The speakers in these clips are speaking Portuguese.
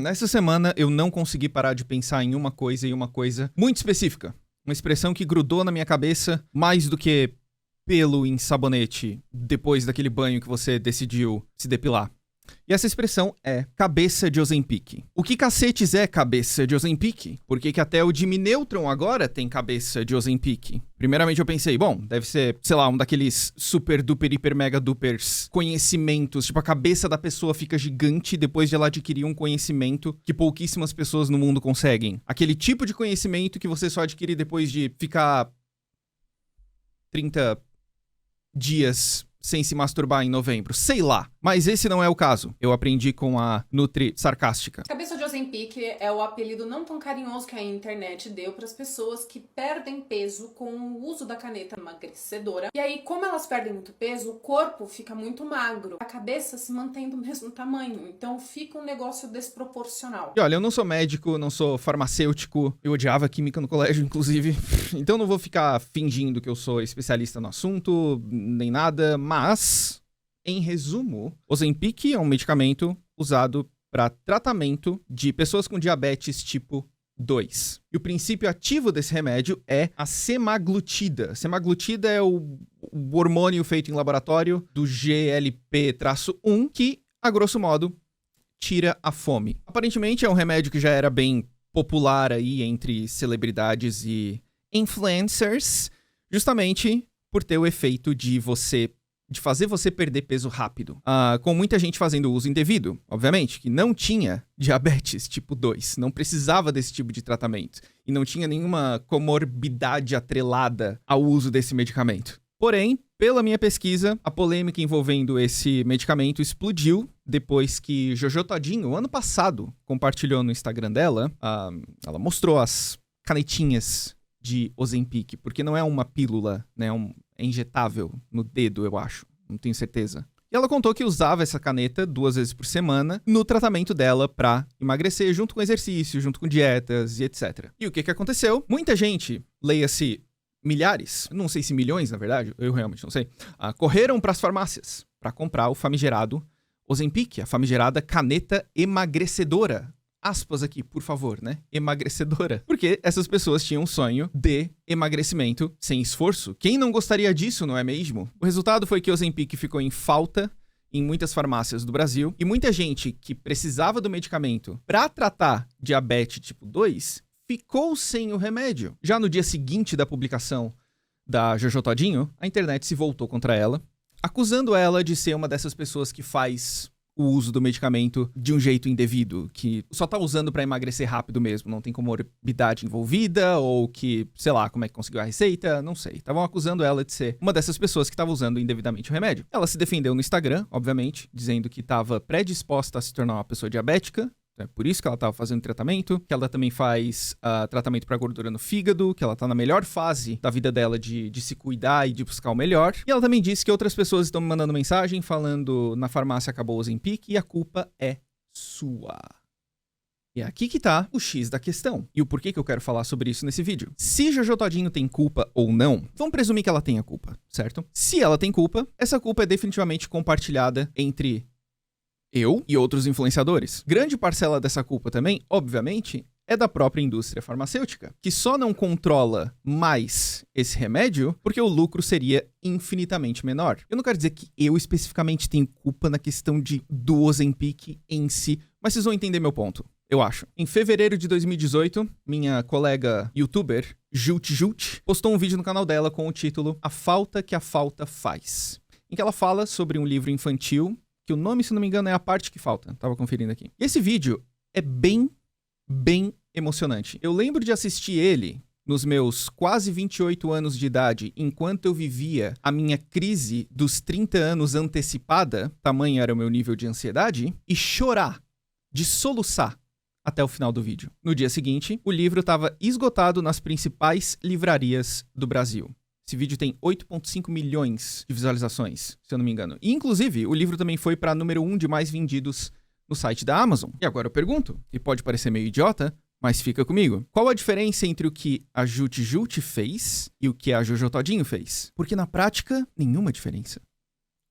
Essa semana eu não consegui parar de pensar em uma coisa e uma coisa muito específica. Uma expressão que grudou na minha cabeça mais do que pelo em sabonete depois daquele banho que você decidiu se depilar. E essa expressão é cabeça de Ozempic. O que cacetes é cabeça de Ozempic? Por que até o Jimmy Neutron agora tem cabeça de Ozempic? Primeiramente eu pensei, bom, deve ser, sei lá, um daqueles super duper hiper mega dupers conhecimentos. Tipo, a cabeça da pessoa fica gigante depois de ela adquirir um conhecimento que pouquíssimas pessoas no mundo conseguem. Aquele tipo de conhecimento que você só adquire depois de ficar 30 dias sem se masturbar em novembro. Sei lá. Mas esse não é o caso. Eu aprendi com a Nutri sarcástica. Cabeça de Ozempic é o apelido não tão carinhoso que a internet deu para as pessoas que perdem peso com o uso da caneta emagrecedora. E aí, como elas perdem muito peso, o corpo fica muito magro. A cabeça se mantém do mesmo tamanho. Então fica um negócio desproporcional. E olha, eu não sou médico, não sou farmacêutico. Eu odiava química no colégio, inclusive. Então não vou ficar fingindo que eu sou especialista no assunto, nem nada. Mas, em resumo, Ozempic é um medicamento usado para tratamento de pessoas com diabetes tipo 2. E o princípio ativo desse remédio é a semaglutida. Semaglutida é o hormônio feito em laboratório do GLP-1, que, a grosso modo, tira a fome. Aparentemente é um remédio que já era bem popular aí entre celebridades e influencers, justamente por ter o efeito de fazer você perder peso rápido. Com muita gente fazendo uso indevido, obviamente, que não tinha diabetes tipo 2, não precisava desse tipo de tratamento e não tinha nenhuma comorbidade atrelada ao uso desse medicamento. Porém, pela minha pesquisa, a polêmica envolvendo esse medicamento explodiu depois que Jojo Todinho, ano passado, compartilhou no Instagram dela, ela mostrou as canetinhas de Ozempic, porque não é uma pílula, né, é injetável no dedo, eu acho, não tenho certeza. E ela contou que usava essa caneta 2 vezes por semana no tratamento dela pra emagrecer, junto com exercício, junto com dietas e etc. E o que aconteceu? Muita gente, leia-se milhares, não sei se milhões, na verdade, eu realmente não sei, correram pras farmácias pra comprar o famigerado Ozempic, a famigerada caneta emagrecedora. Aspas aqui, por favor, né? Emagrecedora. Porque essas pessoas tinham um sonho de emagrecimento sem esforço. Quem não gostaria disso, não é mesmo? O resultado foi que o Ozempic ficou em falta em muitas farmácias do Brasil. E muita gente que precisava do medicamento para tratar diabetes tipo 2 ficou sem o remédio. Já no dia seguinte da publicação da Jojo Todinho, a internet se voltou contra ela, acusando ela de ser uma dessas pessoas que faz o uso do medicamento de um jeito indevido, que só tá usando pra emagrecer rápido mesmo, não tem comorbidade envolvida, ou que, sei lá, como é que conseguiu a receita, não sei. Estavam acusando ela de ser uma dessas pessoas que tava usando indevidamente o remédio. Ela se defendeu no Instagram, obviamente, dizendo que tava predisposta a se tornar uma pessoa diabética, é por isso que ela estava fazendo tratamento, que ela também faz tratamento para gordura no fígado, que ela tá na melhor fase da vida dela de se cuidar e de buscar o melhor. E ela também disse que outras pessoas estão me mandando mensagem falando na farmácia acabou o Ozempic e a culpa é sua. E é aqui que tá o X da questão. E o porquê que eu quero falar sobre isso nesse vídeo. Se Jojo Todinho tem culpa ou não, vamos presumir que ela tenha culpa, certo? Se ela tem culpa, essa culpa é definitivamente compartilhada entre eu e outros influenciadores. Grande parcela dessa culpa também, obviamente, é da própria indústria farmacêutica, que só não controla mais esse remédio porque o lucro seria infinitamente menor. Eu não quero dizer que eu especificamente tenho culpa na questão do Ozempic em si, mas vocês vão entender meu ponto, eu acho. Em fevereiro de 2018, minha colega youtuber, Jut, postou um vídeo no canal dela com o título A Falta que a Falta Faz, em que ela fala sobre um livro infantil que o nome, se não me engano, é A Parte que Falta. Tava conferindo aqui. E esse vídeo é bem emocionante. Eu lembro de assistir ele nos meus quase 28 anos de idade, enquanto eu vivia a minha crise dos 30 anos antecipada, tamanho era o meu nível de ansiedade, e chorar, de soluçar, até o final do vídeo. No dia seguinte, o livro estava esgotado nas principais livrarias do Brasil. Esse vídeo tem 8,5 milhões de visualizações, se eu não me engano. E, inclusive, o livro também foi para número 1 de mais vendidos no site da Amazon. E agora eu pergunto, e pode parecer meio idiota, mas fica comigo. Qual a diferença entre o que a Jut fez e o que a Jojo Todinho fez? Porque, na prática, nenhuma diferença.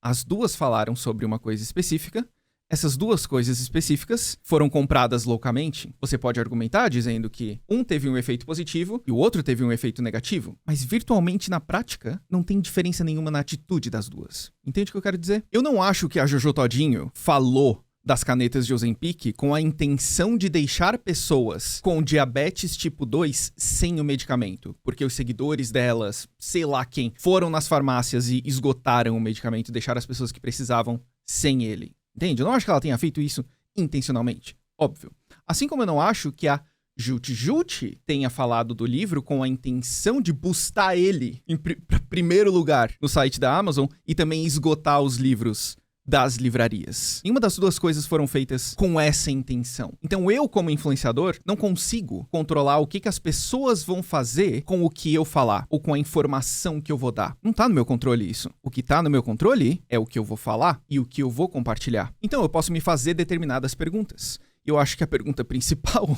As duas falaram sobre uma coisa específica, essas duas coisas específicas foram compradas loucamente, você pode argumentar dizendo que um teve um efeito positivo e o outro teve um efeito negativo, mas virtualmente na prática não tem diferença nenhuma na atitude das duas. Entende o que eu quero dizer? Eu não acho que a Jojo Todinho falou das canetas de Ozempic com a intenção de deixar pessoas com diabetes tipo 2 sem o medicamento, porque os seguidores delas, sei lá quem, foram nas farmácias e esgotaram o medicamento e deixaram as pessoas que precisavam sem ele. Entende? Eu não acho que ela tenha feito isso intencionalmente. Óbvio. Assim como eu não acho que a Jut tenha falado do livro com a intenção de boostar ele para primeiro lugar no site da Amazon e também esgotar os livros das livrarias. Nenhuma das duas coisas foram feitas com essa intenção. Então eu, como influenciador, não consigo controlar o que as pessoas vão fazer com o que eu falar ou com a informação que eu vou dar. Não tá no meu controle isso. O que tá no meu controle é o que eu vou falar e o que eu vou compartilhar. Então eu posso me fazer determinadas perguntas. Eu acho que a pergunta principal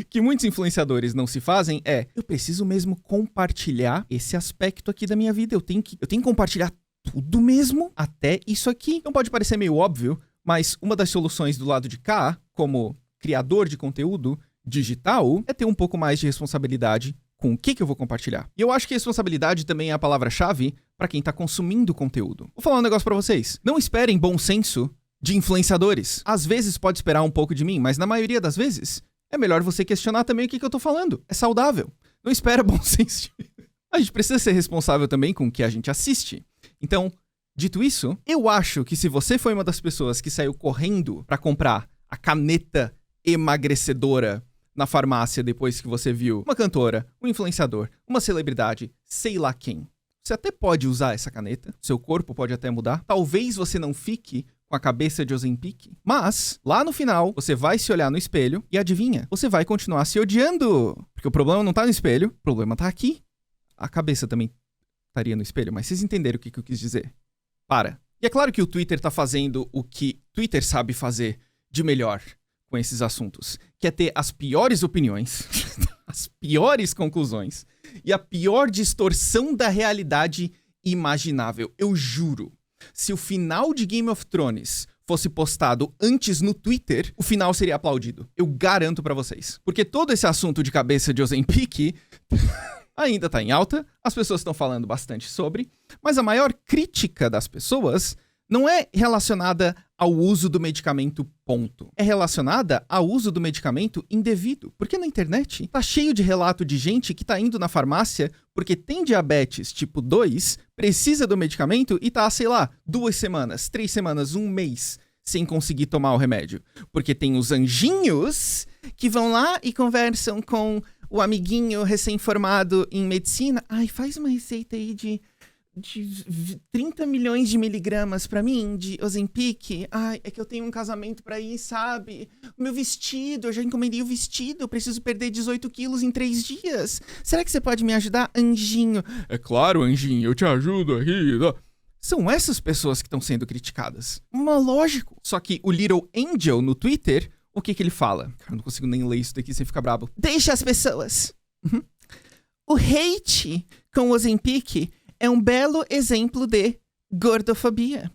que muitos influenciadores não se fazem é: eu preciso mesmo compartilhar esse aspecto aqui da minha vida. Eu tenho que compartilhar tudo mesmo, até isso aqui. Então pode parecer meio óbvio, mas uma das soluções do lado de cá, como criador de conteúdo digital, é ter um pouco mais de responsabilidade com o que eu vou compartilhar. E eu acho que responsabilidade também é a palavra-chave para quem tá consumindo conteúdo. Vou falar um negócio pra vocês. Não esperem bom senso de influenciadores. Às vezes pode esperar um pouco de mim, mas na maioria das vezes é melhor você questionar também o que eu tô falando. É saudável. Não espera bom senso de mim. A gente precisa ser responsável também com o que a gente assiste. Então, dito isso, eu acho que se você foi uma das pessoas que saiu correndo pra comprar a caneta emagrecedora na farmácia depois que você viu uma cantora, um influenciador, uma celebridade, sei lá quem, você até pode usar essa caneta, seu corpo pode até mudar, talvez você não fique com a cabeça de Ozempic, mas lá no final você vai se olhar no espelho e adivinha, você vai continuar se odiando, porque o problema não tá no espelho, o problema tá aqui. A cabeça também estaria no espelho, mas vocês entenderam o que eu quis dizer. Para. E é claro que o Twitter tá fazendo o que Twitter sabe fazer de melhor com esses assuntos, que é ter as piores opiniões, as piores conclusões e a pior distorção da realidade imaginável. Eu juro, se o final de Game of Thrones fosse postado antes no Twitter, o final seria aplaudido. Eu garanto pra vocês. Porque todo esse assunto de cabeça de Ozempic ainda tá em alta, as pessoas estão falando bastante sobre, mas a maior crítica das pessoas não é relacionada ao uso do medicamento, ponto. É relacionada ao uso do medicamento indevido. Porque na internet tá cheio de relato de gente que tá indo na farmácia porque tem diabetes tipo 2, precisa do medicamento e tá, sei lá, 2 semanas, 3 semanas, 1 mês sem conseguir tomar o remédio. Porque tem os anjinhos que vão lá e conversam com o amiguinho recém-formado em medicina. Ai, faz uma receita aí de 30 milhões de miligramas pra mim, de Ozempic. Ai, é que eu tenho um casamento pra ir, sabe? O meu vestido, eu já encomendei o vestido, eu preciso perder 18 quilos em 3 dias. Será que você pode me ajudar, anjinho? É claro, anjinho, eu te ajudo aqui. São essas pessoas que estão sendo criticadas. Mas lógico. Só que o Little Angel no Twitter, o que ele fala? Cara, eu não consigo nem ler isso daqui sem ficar brabo. Deixa as pessoas. O hate com o Ozempic é um belo exemplo de gordofobia.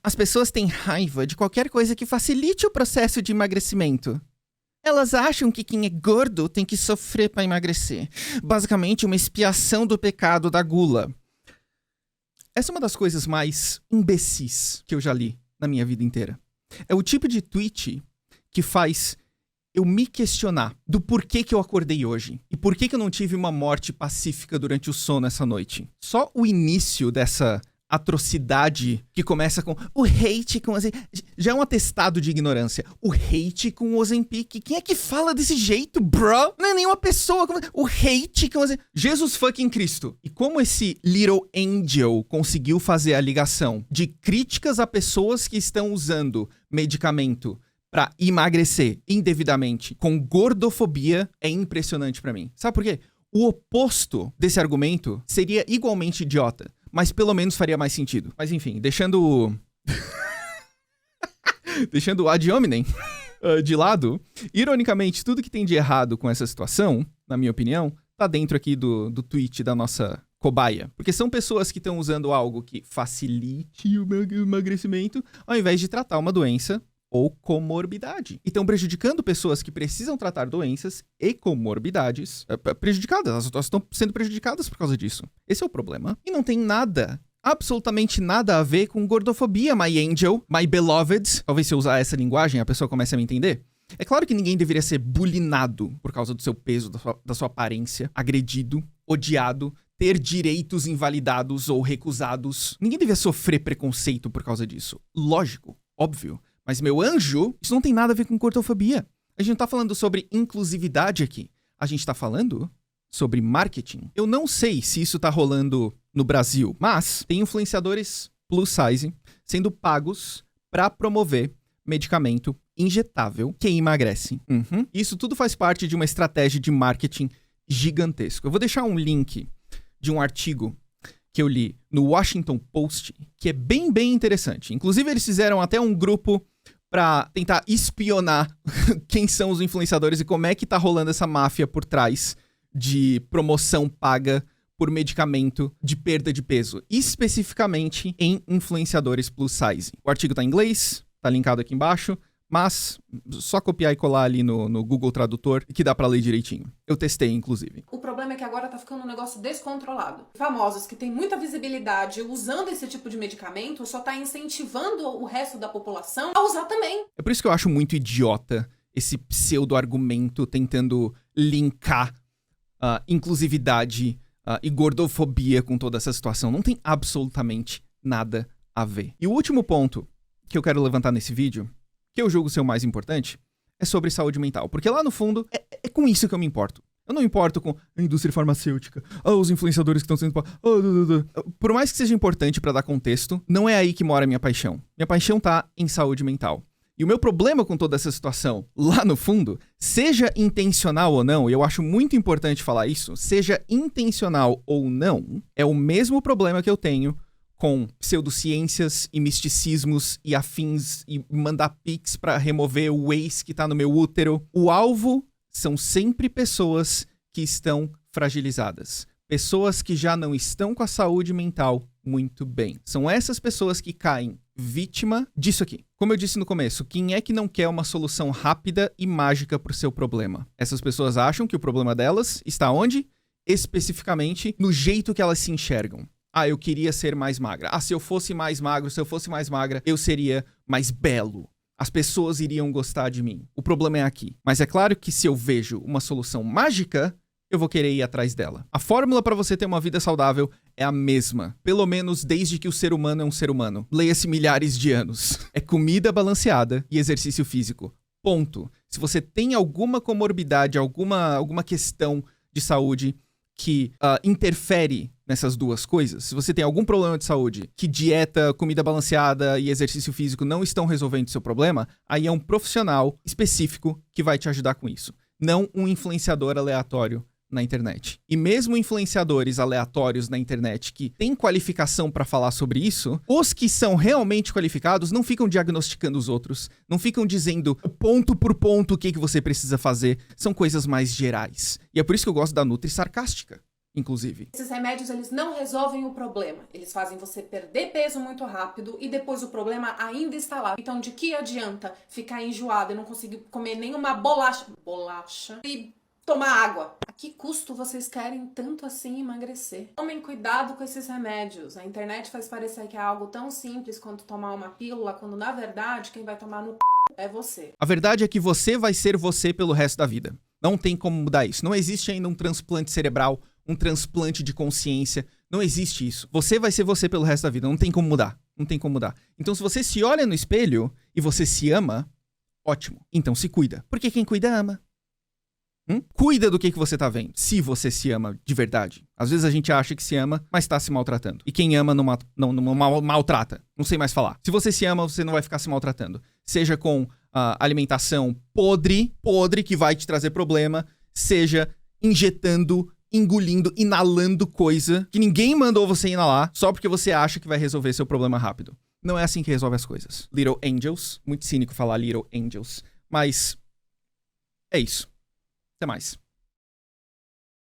As pessoas têm raiva de qualquer coisa que facilite o processo de emagrecimento. Elas acham que quem é gordo tem que sofrer para emagrecer. Basicamente, uma expiação do pecado da gula. Essa é uma das coisas mais imbecis que eu já li na minha vida inteira. É o tipo de tweet que faz eu me questionar do porquê que eu acordei hoje. E por que eu não tive uma morte pacífica durante o sono essa noite. Só o início dessa atrocidade que começa com o hate com o Ozempic. Já é um atestado de ignorância. O hate com o Ozempic. Quem é que fala desse jeito, bro? Não é nenhuma pessoa. O hate com o Ozempic. Jesus fucking Cristo. E como esse Little Angel conseguiu fazer a ligação de críticas a pessoas que estão usando medicamento pra emagrecer indevidamente com gordofobia é impressionante pra mim. Sabe por quê? O oposto desse argumento seria igualmente idiota, mas pelo menos faria mais sentido. Mas enfim, deixando o ad hominem de lado, ironicamente, tudo que tem de errado com essa situação, na minha opinião, tá dentro aqui do tweet da nossa cobaia. Porque são pessoas que estão usando algo que facilite o emagrecimento, ao invés de tratar uma doença ou comorbidade. E estão prejudicando pessoas que precisam tratar doenças e comorbidades prejudicadas. Elas estão sendo prejudicadas por causa disso. Esse é o problema. E não tem nada, absolutamente nada a ver com gordofobia, my angel, my beloved. Talvez se eu usar essa linguagem a pessoa comece a me entender. É claro que ninguém deveria ser bulinado por causa do seu peso, da sua aparência, agredido, odiado, ter direitos invalidados ou recusados. Ninguém deveria sofrer preconceito por causa disso. Lógico, óbvio. Mas, meu anjo, isso não tem nada a ver com gordofobia. A gente não tá falando sobre inclusividade aqui. A gente tá falando sobre marketing. Eu não sei se isso tá rolando no Brasil, mas tem influenciadores plus size sendo pagos pra promover medicamento injetável que emagrece. Isso tudo faz parte de uma estratégia de marketing gigantesco. Eu vou deixar um link de um artigo que eu li no Washington Post, que é bem interessante. Inclusive, eles fizeram até um grupo pra tentar espionar quem são os influenciadores e como é que tá rolando essa máfia por trás de promoção paga por medicamento de perda de peso, especificamente em influenciadores plus size. O artigo tá em inglês, tá linkado aqui embaixo, mas só copiar e colar ali no Google Tradutor que dá pra ler direitinho. Eu testei, inclusive. O problema é que agora tá ficando um negócio descontrolado. Famosos que têm muita visibilidade usando esse tipo de medicamento só tá incentivando o resto da população a usar também. É por isso que eu acho muito idiota esse pseudo-argumento tentando linkar inclusividade e gordofobia com toda essa situação. Não tem absolutamente nada a ver. E o último ponto que eu quero levantar nesse vídeo, que eu julgo ser o mais importante, é sobre saúde mental. Porque lá no fundo, é com isso que eu me importo. Eu não me importo com a indústria farmacêutica, os influenciadores que estão sendo... Por mais que seja importante pra dar contexto, não é aí que mora a minha paixão. Minha paixão tá em saúde mental. E o meu problema com toda essa situação, lá no fundo, seja intencional ou não, e eu acho muito importante falar isso, seja intencional ou não, é o mesmo problema que eu tenho com pseudociências e misticismos e afins e mandar pix pra remover o ex que tá no meu útero. O alvo são sempre pessoas que estão fragilizadas. Pessoas que já não estão com a saúde mental muito bem. São essas pessoas que caem vítima disso aqui. Como eu disse no começo, quem é que não quer uma solução rápida e mágica pro seu problema? Essas pessoas acham que o problema delas está onde? Especificamente no jeito que elas se enxergam. Eu queria ser mais magra. Se eu fosse mais magro, se eu fosse mais magra, eu seria mais belo. As pessoas iriam gostar de mim. O problema é aqui. Mas é claro que se eu vejo uma solução mágica, eu vou querer ir atrás dela. A fórmula para você ter uma vida saudável é a mesma. Pelo menos desde que o ser humano é um ser humano. Leia-se milhares de anos. É comida balanceada e exercício físico. Ponto. Se você tem alguma comorbidade, alguma questão de saúde que interfere nessas duas coisas, se você tem algum problema de saúde, que dieta, comida balanceada e exercício físico não estão resolvendo seu problema, aí é um profissional específico que vai te ajudar com isso. Não um influenciador aleatório na internet. E mesmo influenciadores aleatórios na internet que têm qualificação pra falar sobre isso, os que são realmente qualificados não ficam diagnosticando os outros, não ficam dizendo ponto por ponto o que você precisa fazer, são coisas mais gerais. E é por isso que eu gosto da Nutri sarcástica, inclusive. Esses remédios, eles não resolvem o problema. Eles fazem você perder peso muito rápido e depois o problema ainda está lá. Então, de que adianta ficar enjoado e não conseguir comer nenhuma bolacha e tomar água? A que custo vocês querem tanto assim emagrecer? Tomem cuidado com esses remédios. A internet faz parecer que é algo tão simples quanto tomar uma pílula, quando na verdade quem vai tomar no é você. A verdade é que você vai ser você pelo resto da vida. Não tem como mudar isso. Não existe ainda um transplante cerebral, um transplante de consciência. Não existe isso. Você vai ser você pelo resto da vida. Não tem como mudar. Não tem como mudar. Então, se você se olha no espelho e você se ama, ótimo. Então, se cuida. Porque quem cuida, ama. Cuida do que você tá vendo. Se você se ama de verdade. Às vezes a gente acha que se ama, mas tá se maltratando. E quem ama não maltrata. Não sei mais falar. Se você se ama, você não vai ficar se maltratando. Seja com alimentação podre, que vai te trazer problema. Seja injetando, engolindo, inalando coisa que ninguém mandou você inalar só porque você acha que vai resolver seu problema rápido. Não é assim que resolve as coisas. Little Angels. Muito cínico falar Little Angels. Mas é isso. Até mais.